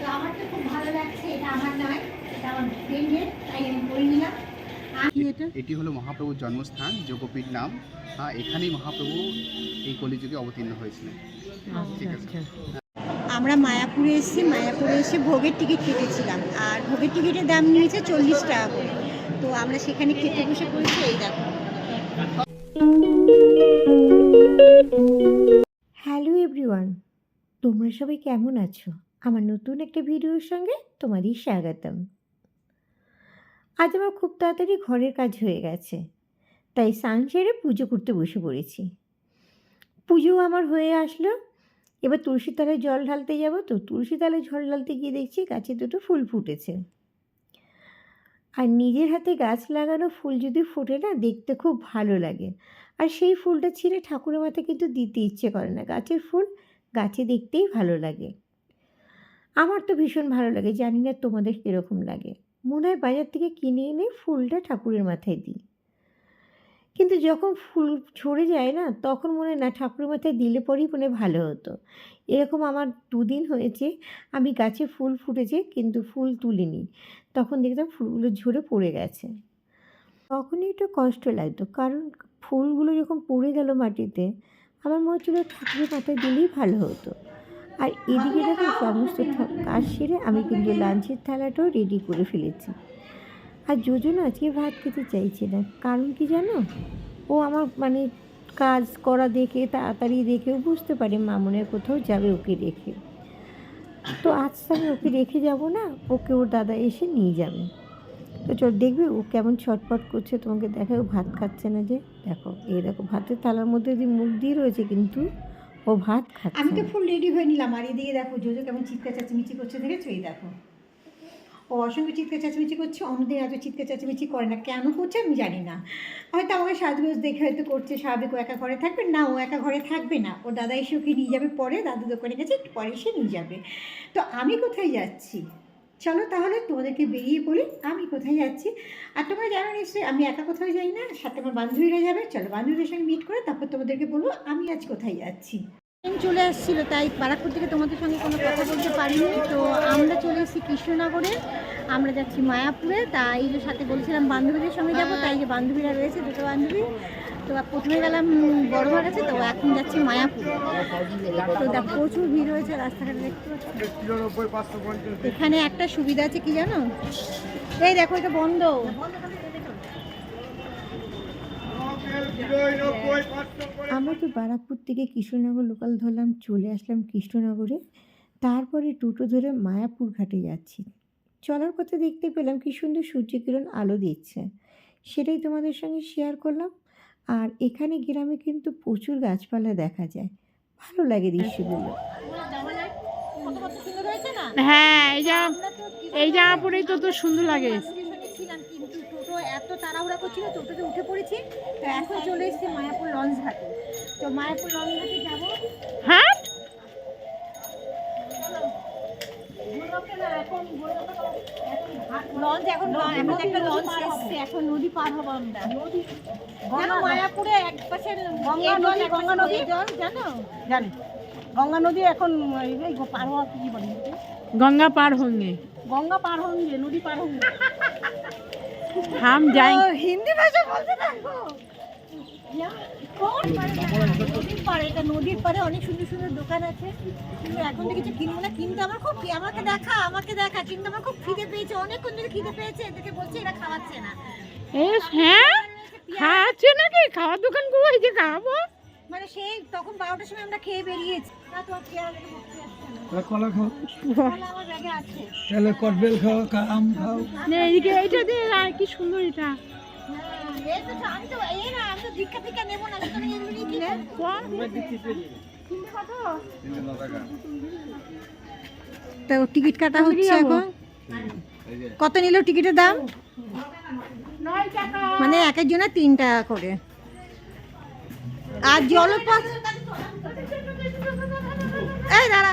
তো আমার তো খুব ভালো লাগছে। এটা আমার নয়, এটা আমার ফ্রেন্ডের, তাই আমি করে নিলাম। এটি হলো মহাপ্রভুর জন্মস্থান, যোগপীঠ নাম। এখানেই মহাপ্রভু এই কলিযুগে অবতীর্ণ হয়েছিলেন। ঠিক আছে। আমরা মায়াপুরে এসেছি, মায়াপুরে এসে ভোগের টিকিট কেটেছিলাম, আর ভোগের টিকিটের দাম নিয়েছে 40 টাকা করে। তো আমরা সেখানে খেতে বসে পড়েছি। এই দেখো। হ্যালো এভরিওয়ান, তোমরা সবাই কেমন আছো? আমার নতুন একটা ভিডিওর সঙ্গে তোমাদের স্বাগতম। আজ আমার খুব তাড়াতাড়ি ঘরের কাজ হয়ে গেছে, তাই স্নান সেরে পুজো করতে বসে পড়েছি। পুজো আমার হয়ে আসলো। এবার তুলসী তলায় জল ঢালতে যাব। তো তুলসী তলায় জল ঢালতে গিয়ে দেখছি গাছে দুটো ফুল ফুটেছে। আর নিজের হাতে গাছ লাগানো ফুল যদি ফোটে না, দেখতে খুব ভালো লাগে। আর সেই ফুলটা ছিঁড়ে ঠাকুরের মাথায় কিন্তু দিতে ইচ্ছে করে না। গাছের ফুল গাছে দেখতেই ভালো লাগে। আমার তো ভীষণ ভালো লাগে, জানি না তোমাদের কীরকম লাগে। মনে হয় বাজার থেকে কিনে এনে ফুলটা ঠাকুরের মাথায় দিই, কিন্তু যখন ফুল ঝরে যায় না, তখন মনে হয় না ঠাকুরের মাথায় দিলে পরেই মনে হয় ভালো হতো। এরকম আমার 2 দিন হয়েছে, আমি গাছে ফুল ফুটেছে কিন্তু ফুল তুলিনি, তখন দেখতাম ফুলগুলো ঝরে পড়ে গেছে। তখনই একটু কষ্ট লাগতো, কারণ ফুলগুলো যখন পড়ে গেল মাটিতে, আমার মনে হচ্ছিলো ঠাকুরের মাথায় দিলেই ভালো হতো। আর এদিকে দেখো সমস্ত কাজ সেরে আমি কিন্তু লাঞ্চের থালাটাও রেডি করে ফেলেছি। আর যোজন আজকে ভাত খেতে চাইছে না, কারণ কি জানো? ও আমার কাজ করা দেখে, তাড়াতাড়ি দেখেও বুঝতে পারে মা মনে হয় কোথাও যাবে ওকে রেখে। তো আজ আমি ওকে রেখে যাব না, ওকে ওর দাদা এসে নিয়ে যাবে। তো চল দেখবে ও কেমন ছটপট করছে, তোমাকে দেখে ও ভাত খাচ্ছে না যে। দেখো এই দেখো ভাতের থালার মধ্যে দিয়ে মুখ দিয়ে রয়েছে, কিন্তু ও ভাত খাচ্ছে। আমি তো ফুল রেডি হয়ে নিলাম, আর এদিকে দেখো জোজো কেমন চিৎকার চেঁচামেচি করছে, দেখেছো? এই দেখো ও অসংখ্য চিৎকার চেঁচামেচি করছে। অন্যদিন এত চিৎকার চেঁচামেচি করে না, কেন করছে আমি জানি না। হয়তো আমাকে সাজগোজ দেখে হয়তো করছে, স্বাভাবিক। ও একা ঘরে থাকবে না, ও একা ঘরে থাকবে না, ওর দাদা এসে ওকে নিয়ে যাবে পরে, দাদু দোকানে গেছে, একটু পরে এসে নিয়ে যাবে। তো আমি কোথায় যাচ্ছি চলো তাহলে তোমাদেরকে বেরিয়ে বলি আমি কোথায় যাচ্ছি। আর তোমরা জানো নিশ্চয়ই আমি একা কোথাও যাই না, সাথে আমার বান্ধবীরা যাবে। চলো বান্ধবীদের সঙ্গে মিট করে তারপর তোমাদেরকে বলবো আমি আজ কোথায় যাচ্ছি। চলে আসছিল, তাই বারাকপুর থেকে তোমাদের সঙ্গে কোনো কথা বলতে পারিনি। তো আমরা চলে এসেছি কৃষ্ণনগরে, আমরা যাচ্ছি মায়াপুরে। তাই যে সাথে বলছিলাম বান্ধবীদের সঙ্গে যাবো, তাই যে বান্ধবীরা রয়েছে, দুটো বান্ধবী। তো প্রথমে গেলাম বড়ভার কাছে, তো এখন যাচ্ছি মায়াপুর। তো দেখ প্রচুর ভিড় হয়েছে রাস্তাঘাটে, দেখতে পাচ্ছি। এখানে একটা সুবিধা আছে কি জানো, এই দেখো এটা বন্ধ। আমরা তো বারাকপুর থেকে কৃষ্ণনগর লোকাল ধরলাম, চলে আসলাম কৃষ্ণনগরে। তারপরে টোটো ধরে মায়াপুর ঘাটে যাচ্ছি। চলার পথে দেখতে পেলাম কি সুন্দর সূর্যকিরণ আলো দিচ্ছে, সেটাই তোমাদের সঙ্গে শেয়ার করলাম। আর এখানে গ্রামে কিন্তু প্রচুর গাছপালা দেখা যায়, ভালো লাগে দৃশ্যগুলো। হ্যাঁ, এই জামা পরেই তো সুন্দর লাগে। কিন্তু টোটো এত তাড়াহুড়া করছিল, টোটোতে উঠে পড়েছি। তো এখন চলে এসেছি মায়াপুর লঞ্চ ঘাটে। তো মায়াপুর লঞ্চ ঘাটে যাবো। হ্যাঁ, লঞ্চ এখন একটা লঞ্চ এসছে, এখন নদী পার হবো আমরা। জানো মায়াপুরে এক পাশে গঙ্গা নদী জল, জানো? জানি গঙ্গা নদী এখন পার হওয়া কি বলে, गंगा पार होंगे, গঙ্গা পার होंगे, নদী পার होंगे। हम जाएंगे। হিন্দি ভাষা বলতে থাকো। নদীর পাড়ে, এটা নদীর পাড়ে অনেক সুন্দর সুন্দর দোকান আছে, কিন্তু এখন তো কিছু কিনবো না। কিন্তু আমার খুব আমাকে দেখা কিন্তু আমার খুব খিদে পেয়েছে, অনেকক্ষণ ধরে খিদে পেয়েছে। এদেরকে বলছে এরা খাওয়াচ্ছে না। হ্যাঁ, খাওয়াচ্ছে নাকি? খাওয়ার দোকান কোথায় যে খাওয়াবো? মানে সেই তখন 12টার সময় আমরা খেয়ে বেরিয়েছি। না তো কলা খাও, আমার ব্যাগে আছে। তাহলে কটবেল খাও, আম খাও। এইদিকে এইটা দিয়ে কি সুন্দর এটা। আমি তো দীক্ষা ফিক্ষা নেবো না, তুমি এগুলো নিয়ে কিনে তো টিকিট কাটা হচ্ছে এখন। কত নিল টিকিটের দাম? 9 টাকা, মানে এক একজনের 3 টাকা করে। আর জলপথ, এই দাঁড়া।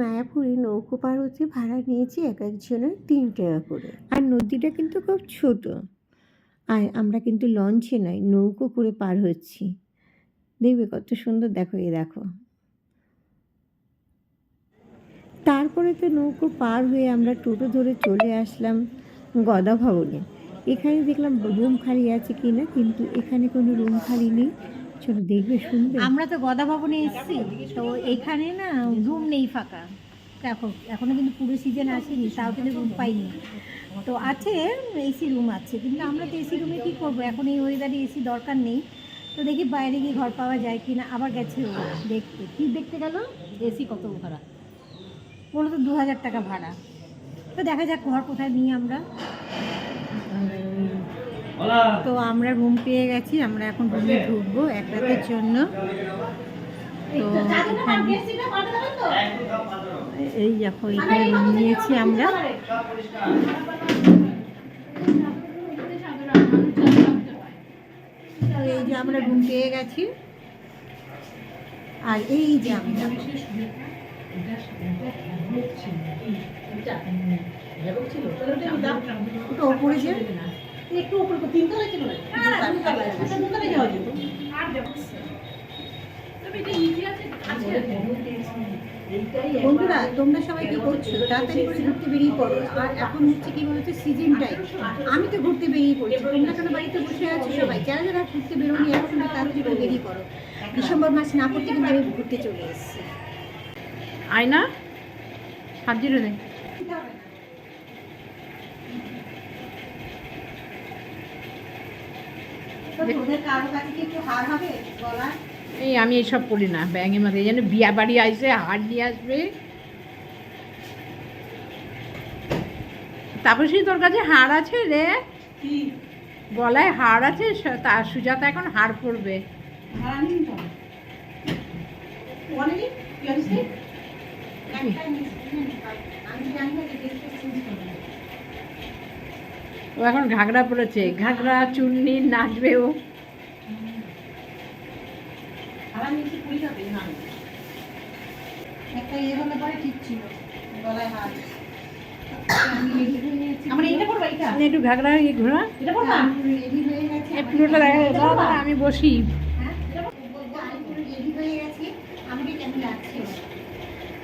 মায়াপুরে নৌকো পার হতে ভাড়া নিয়েছি এক একজনের 3 টাকা করে। আর নদীটা কিন্তু খুব ছোট, আর আমরা কিন্তু লঞ্চে নয়, নৌকো করে পার হচ্ছি। দেখবে কত সুন্দর, দেখো এই দেখো তারপরে তো নৌকো পার হয়ে আমরা টোটো ধরে চলে আসলাম গদা ভবনে। এখানে দেখলাম রুম খালি আছে কি না, কিন্তু এখানে কোনো রুম খালি নেই। চলো দেখবে, শুনবে। আমরা তো গদা ভবনে এসেছি, তো এখানে না রুম নেই ফাঁকা। দেখো এখনো কিন্তু পুরো সিজন আসেনি, তাও কিন্তু রুম পাইনি। তো আছে এসি রুম আছে, কিন্তু আমরা তো এসি রুমে কী করবো, এখন এই ওয়েদারে এসি দরকার নেই। তো দেখি বাইরে গিয়ে ঘর পাওয়া যায় কি না। আবার গেছে ও দেখতে, কী দেখতে গেল, এসি কত ভাড়া বলো তো, 2000 টাকা ভাড়া। তো দেখা যাক ঘর কোথায় নিই আমরা। তো আমরা রুম পেয়ে গেছি, আমরা এখন রুমে ঢুকবো এক রাতের জন্য। তো এই দেখো এখানে রুম নিয়েছি আমরা। তো এই যে আমরা রুম পেয়ে গেছি, আর এই যে আমরা ওটা ওপরে যে একটু উপরে তিনতলায় ছিল, যাওয়া যেত। বন্ধুরা তোমরা সবাই কি করছো, তাড়াতাড়ি করে ঘুরতে বেরিয়ে পড়ো। আর এখন হচ্ছে কি বলতো, সিজন টাইম। আমি তো ঘুরতে বেরিয়ে পড়ছি, তোমরা কেন বাড়িতে বসে আছো? সবাই যারা যারা ঘুরতে বেরোনি এখন তাড়াতাড়ি করে বেরিয়ে পড়ো। ডিসেম্বর মাস না পড়তে কিন্তু আমি ঘুরতে চলে এসেছি। আয়না 7-0 দেয়। তোদের কারো কাছে কি একটু হার হবে গলার? এই আমি এসব করি না, ব্যাঙের মাথায় যেন বিয়া বাড়ি আসবে হার নিয়ে আসবে। তাপসী তোর কাছে হার আছে রে? গলায় হার আছে, তার সুজাতা এখন হার পরবে। ও এখন ঘাগরা পরেছে, ঘাগরা চুন্নি নাচবে ও। একটা ইয়ে হলে পরে ঠিক ছিল, গলায় হার। একটু ঘাগরা ইয়ে ঘোরা, রেডি হয়ে গেছে, এই পুরোটা দেখা যায়। দাঁড়া, দাঁড়া, আমি বসি। রেডি হয়ে গেছি, আমাকে কেমন লাগছে।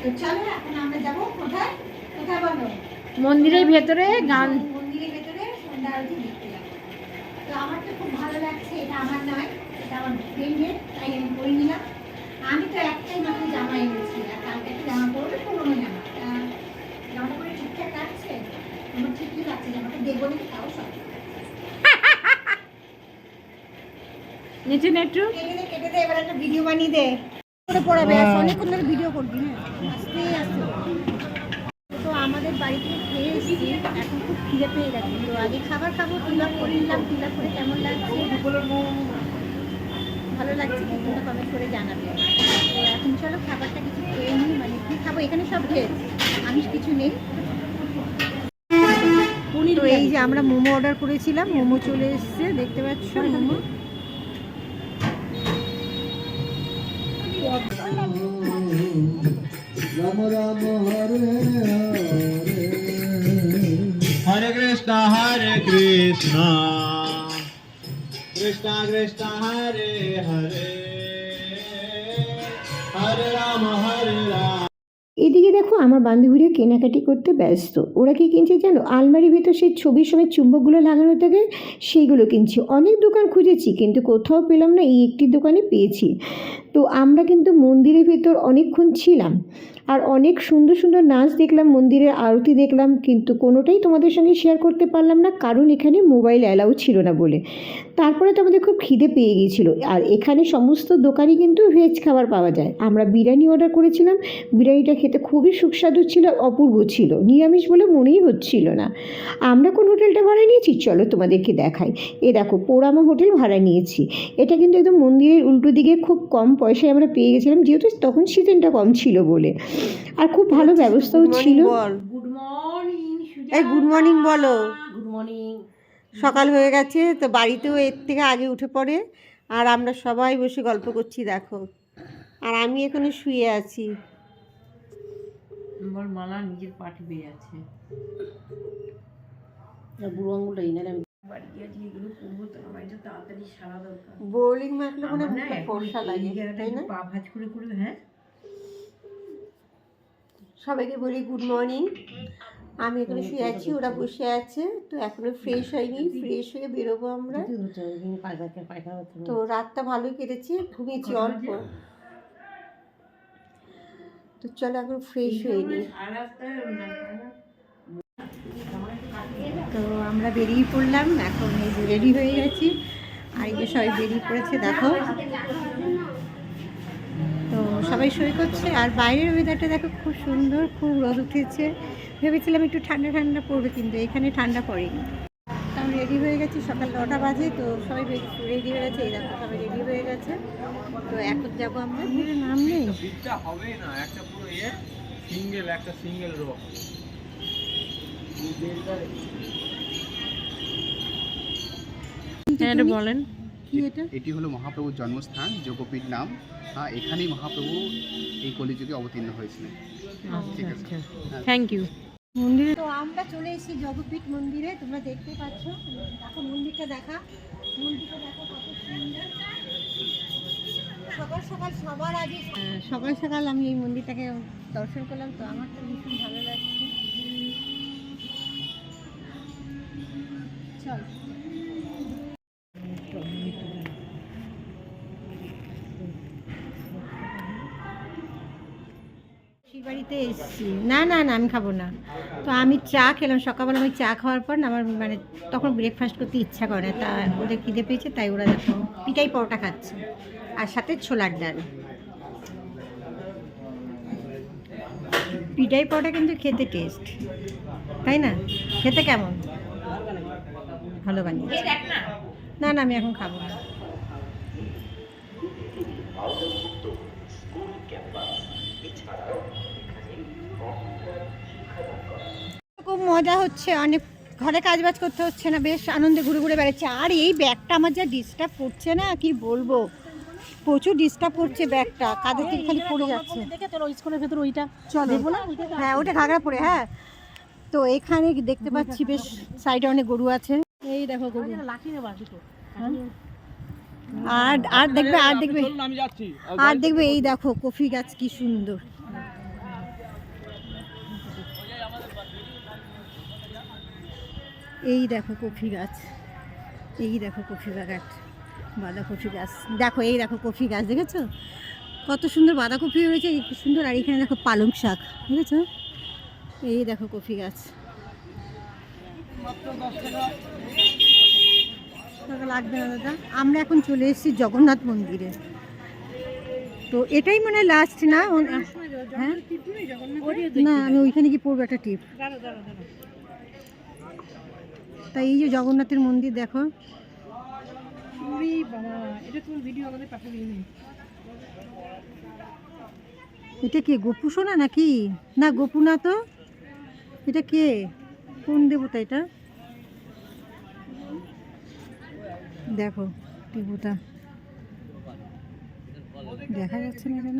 তো চলো এখন আমরা যাবো কোথায়, কোথায় বলো? মন্দিরের ভেতরে গান। মন্দিরের ভেতরে সন্ধ্যা আরতি দেখতে যাবো। তো আমার তো খুব ভালো লাগছে, এটা আমার নয়, এটা আমার ফ্রেন্ডের, তাই আমি করে নিলাম। আমি তো একটাই মাত্র জামা এনেছি, আর কালকে একটা জামা পরবে, পুরোনো জামা। জামাটা পরে ঠিকঠাক লাগছে, আমার ঠিকই লাগছে। জামাটা দেখবো নাকি তাও সব নিচে না একটু কেটে দে, এবার একটা ভিডিও বানিয়ে দে করে পড়াবে। আর অনেকক্ষণ ধরে ভিডিও করবি, হ্যাঁ আস্তে আস্তে। তো আমাদের বাড়ি থেকে খেয়ে এসেছি, এখন খুব খিদে পেয়ে গেছে। তো আগে খাবার খাবো, টিলাপ করে নিলাম। টিলাপ করে কেমন লাগছে, ভালো লাগছে কি তোমরা কমেন্ট করে জানাবে। তো এখন চলো খাবারটা কিছু খেয়ে নিই। মানে কী খাবো, এখানে সব ভেজ, আমিষ কিছু নেই। তো এই যে আমরা মোমো অর্ডার করেছিলাম, মোমো চলে এসছে, দেখতে পাচ্ছ momo. Ram Ram Hare Hare Hare Krishna Krishna Krishna Hare Hare Hare Rama Hare Rama। এদিকে দেখো আমার বান্ধবীরা কেনাকাটি করতে ব্যস্ত। ওরা কি কিনছে জানো, আলমারির ভেতর সেই ছবির সময় চুম্বকগুলো লাগানো থাকে সেইগুলো কিনছি। অনেক দোকান খুঁজেছি কিন্তু কোথাও পেলাম না, এই একটি দোকানে পেয়েছি। তো আমরা কিন্তু মন্দিরের ভেতর অনেকক্ষণ ছিলাম, আর অনেক সুন্দর সুন্দর নাচ দেখলাম, মন্দিরের আরতি দেখলাম, কিন্তু কোনোটাই তোমাদের সঙ্গে শেয়ার করতে পারলাম না, কারণ এখানে মোবাইল অ্যালাউ ছিল না বলে। তারপরে তো আমাদের খুব খিদে পেয়ে গিয়েছিলো। আর এখানে সমস্ত দোকানই কিন্তু ভেজ খাবার পাওয়া যায়। আমরা বিরিয়ানি অর্ডার করেছিলাম, বিরিয়ানিটা খেতে খুবই সুস্বাদু ছিল, অপূর্ব ছিল। নিরামিষ বলে মনেই হচ্ছিল না। আমরা কোন হোটেলটা ভাড়া নিয়েছি চলো তোমাদেরকে দেখাই। এ দেখো পোড়ামা হোটেল ভাড়া নিয়েছি। এটা কিন্তু একদম মন্দিরের উল্টো দিকে, খুব কম পয়সায় আমরা পেয়ে গেছিলাম, যেহেতু তখন সিজনটা কম ছিল বলে। আর খুব ভালো ব্যবস্থাও ছিল। Good morning. এই গুড মর্নিং বলো। Good morning. সকাল হয়ে গেছে, তো বাড়িতেও এর থেকে আগে উঠে পড়ে, আর আমরা সবাই বসে গল্প করছি দেখো। আর আমি এখানে শুয়ে আছি। আমার মালা নিজের পাটি পেয়ে আছে। বুড়ো আঙুলটা এনে আমি বাড়ি গিয়ে আজকে এগুলো করবো, তো আমার এটা তাড়াতাড়ি সারা দরকার। বোলিং মারলে আমার মানে না ফর্সা লাগে, তাই না? পা ভাঁজ করে করে, হ্যাঁ সবাইকে বলি গুড মর্নিং। আমি এখানে শুয়ে আছি, ওরা বসে আছে। তো এখনো ফ্রেশ হয়নি, ফ্রেশ হয়ে বেরোবো আমরা। তো রাতটা ভালোই কেটেছে, ঘুমিয়েছি অল্প। তো চলো এখন ফ্রেশ হয়নি। তো আমরা বেরিয়ে পড়লাম, এখন এই যে রেডি হয়ে গেছি। আর এই যে সবাই বেরিয়ে পড়েছে দেখো। তো সবাই সই করছে। আর বাইরের ওয়েদারটা দেখো খুব সুন্দর, খুব রোদ উঠেছে। ভেবেছিলাম একটু ঠান্ডা ঠান্ডা পড়বে, কিন্তু এখানে ঠান্ডা পড়েনি। তো আমি রেডি হয়ে গেছি, সকাল 9টা বাজে। তো সবাই রেডি হয়ে গেছে, এই দেখো সবাই রেডি হয়ে গেছে। তো এখন যাবো আমরা, নাম নেই হবে না একটা পুরো সিঙ্গেল রো। বলেন কি এটা? এটি হলো মহাপ্রভুর জন্মস্থান, যোগপীঠ নাম। এখানেই মহাপ্রভু এই কলিযুগে অবতীর্ণ হয়েছিলেন। ঠিক আছে, হ্যাঁ। Thank you. মন্দিরে তো আমরা চলে এসেছি যোগপীঠ মন্দিরে। তোমরা দেখতে পাচ্ছ, দেখো মন্দিরটা দেখা, মন্দিরটা দেখো কত সুন্দর। সকাল সকাল সবার আগে সকাল সকাল আমি এই মন্দিরটাকে দর্শন করলাম। তো আমার তো ভীষণ ভালো লাগছে। চল বাড়িতে এসেছি। না না না, আমি খাবো না। তো আমি চা খেলাম সকালবেলা। আমি চা খাওয়ার পর না আমার মানে তখন ব্রেকফাস্ট করতে ইচ্ছা করে না। তা ওদের খিদে পেয়েছে, তাই ওরা দেখো পিঠাই পরোটা খাচ্ছে, আর সাথে ছোলার ডাল। পিঠাই পরোটা কিন্তু খেতে টেস্ট, তাই না? খেতে কেমন? ভালো বানিয়েছে। না না, আমি এখন খাবো না। খুব মজা হচ্ছে, অনেক ঘরে কাজবাজ করতে হচ্ছে না, বেশ আনন্দে ঘুরে ঘুরে বেড়াচ্ছে। আর এই ব্যাগটা আমার যা ডিস্টার্ব করছে না, কি বলবো, প্রচুর ডিস্টার্ব করছে ব্যাগটা। কাঁধে থেকে খালি পড়ে যাচ্ছে। স্কুলের ভেতর ওইটা চলো, হ্যাঁ ওটা ঘাগড়া পরে। হ্যাঁ, তো এখানে দেখতে পাচ্ছি বেশ সাইডে অনেক গরু আছে। এই দেখো গরু। লাঠি নেবা দুটো। আর আর দেখবে আর দেখবে এই দেখো কফি গাছ কি সুন্দর। এই দেখো কফি গাছ, এই দেখো কফি বাগান, বাঁধাকপি গাছ দেখো। এই দেখো কফি গাছ, দেখেছো কত সুন্দর বাঁধাকপি হয়েছে, কি সুন্দর। আর এখানে দেখো পালং শাক, দেখেছো? এই দেখো কফি গাছ। লাগবে না দাদা। আমরা এখন চলে এসেছি জগন্নাথ মন্দিরে। তো এটাই মানে লাস্ট না? হ্যাঁ না, আমি ওইখানে কি পড়বো একটা টিপ। তাই এই যে জগন্নাথের মন্দির দেখো। এটা কে, গোপু সোনা নাকি? না গোপু না তো। এটা কে, কোন দেবতা এটা? দেখো দেবতা দেখা যাচ্ছে না কেন?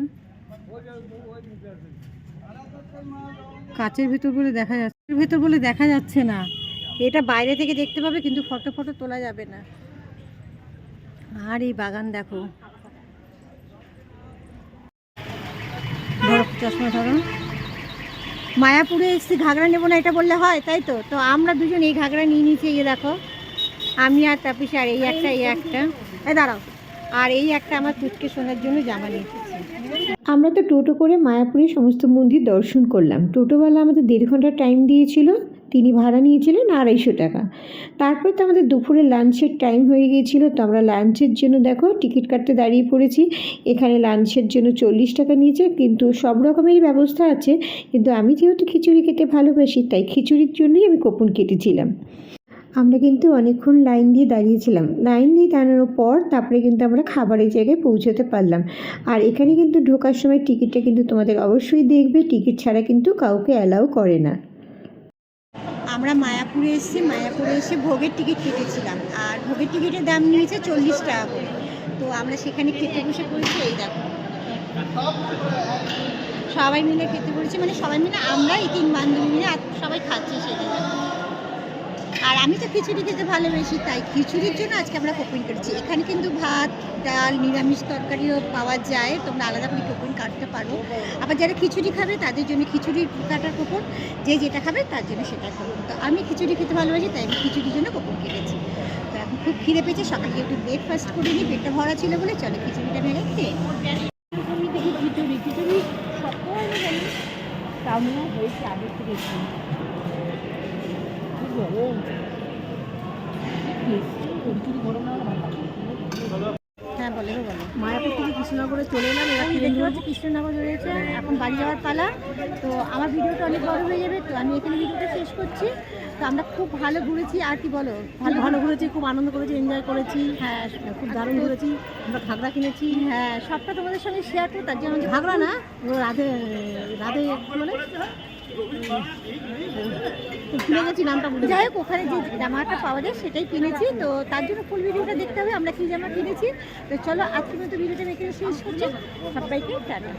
কাচের ভেতর বলে দেখা যাচ্ছে, ভেতর বলে দেখা যাচ্ছে না। এটা বাইরে থেকে দেখতে পাবে, কিন্তু ফটো তোলা যাবে না। আর এই বাগান দেখো, ধরো চশমা ধরো। মায়াপুরে এসেছি, ঘাগরা নেবো না এটা বললে হয়, তাই তো? তো আমরা দুজন এই ঘাগরা নিয়ে নিয়েছি। এই দেখো, আমি আর তাপিস, আর এই একটা এই দাঁড়াও, আর এই একটা আমার তুটকে শোনার জন্য জামা নিয়ে এসেছি। আমরা তো টোটো করে মায়াপুরের সমস্ত মন্দির দর্শন করলাম। টোটোওয়ালা আমাদের 1.5 ঘন্টা টাইম দিয়েছিল, তিনি ভাড়া নিয়েছিলেন 250 টাকা। তারপর তো আমাদের দুপুরে লাঞ্চের টাইম হয়ে গিয়েছিল। তো আমরা লাঞ্চের জন্য দেখো টিকিট কাটতে দাঁড়িয়ে পড়েছি। এখানে লাঞ্চের জন্য 40 টাকা নিয়েছে, কিন্তু সব রকমেরই ব্যবস্থা আছে। কিন্তু আমি যেহেতু খিচুড়ি খেতে ভালোবাসি, তাই খিচুড়ির জন্যই আমি কুপন কেটেছিলাম। আমরা কিন্তু অনেকক্ষণ লাইন দিয়ে দাঁড়িয়েছিলাম। লাইন দিয়ে দাঁড়ানোর পর তারপরে কিন্তু আমরা খাবারের জায়গায় পৌঁছাতে পারলাম। আর এখানে কিন্তু ঢোকার সময় টিকিটটা কিন্তু তোমাদের অবশ্যই দেখবে, টিকিট ছাড়া কিন্তু কাউকে অ্যালাউ করে না। আমরা মায়াপুরে এসেছি, মায়াপুরে এসে ভোগের টিকিট কেটেছিলাম। আর ভোগের টিকিটের দাম নিয়েছে 40 টাকা করে। তো আমরা সেখানে খেতে বসে পড়েছি। এই দেখো সবাই মিলে খেতে বসেছি, মানে সবাই মিলে আমরা এই 3 বান্ধবী মিলে সবাই খাচ্ছি সেখানে। আর আমি তো খিচুড়ি খেতে ভালোবাসি, তাই খিচুড়ির জন্য আজকে আমরা কুপন করেছি। এখানে কিন্তু ভাত, ডাল, নিরামিষ তরকারিও পাওয়া যায়, তোমরা আলাদা করে কুপন কাটতে পারো। আবার যারা খিচুড়ি খাবে তাদের জন্য খিচুড়ি কাটার কুপন, যে যেটা খাবে তার জন্য সেটার কুপন। তো আমি খিচুড়ি খেতে ভালোবাসি, তাই আমি খিচুড়ির জন্য কুপন কেটেছি। তো এখন খুব খিদে পেয়েছে, সকালে একটু ব্রেকফাস্ট করিনি, পেটটা ভরা ছিল বলে চলো খিচুড়িটা ভেঙে খেয়ে আমি দেখি খিচুড়ি খিচুড়ি সবটাই আমি জানি, তাও মনে হয় হয়েছে আগের থেকে একটু। খুব গরম। খিচুড়ি গরম না হলে ভালো লাগে। হ্যাঁ বলো বলো। মায়াপুর থেকে কৃষ্ণনগরে চলে এলাম, এবার আমি দেখতে পাচ্ছি কৃষ্ণনগর রয়েছে, এখন বাড়ি যাওয়ার পালা। তো আমার ভিডিওটা অনেক বড় হয়ে যাবে, তো আমি এখানে ভিডিওটা শেষ করছি। তো আমরা খুব ভালো ঘুরেছি, আর কি বলো? ভালো ভালো ঘুরেছি, খুব আনন্দ করেছি, এনজয় করেছি, হ্যাঁ খুব দারুণ ঘুরেছি। আমরা ঘাগরা কিনেছি, হ্যাঁ সবটা তোমাদের সঙ্গে শেয়ার করো, তার জন্য ঘাগরা না ও রাধে রাধে কি বলে ভুলে গেছি নামটা, ভুলে যাই হোক, ওখানে যে জামাটা পাওয়া যায় সেটাই কিনেছি। তো তার জন্য ফুল ভিডিওটা দেখতে হবে আমরা কী জামা কিনেছি। তো চলো আজকের মতো ভিডিওটা এখানে শেষ করছি, সবাইকে টাটা।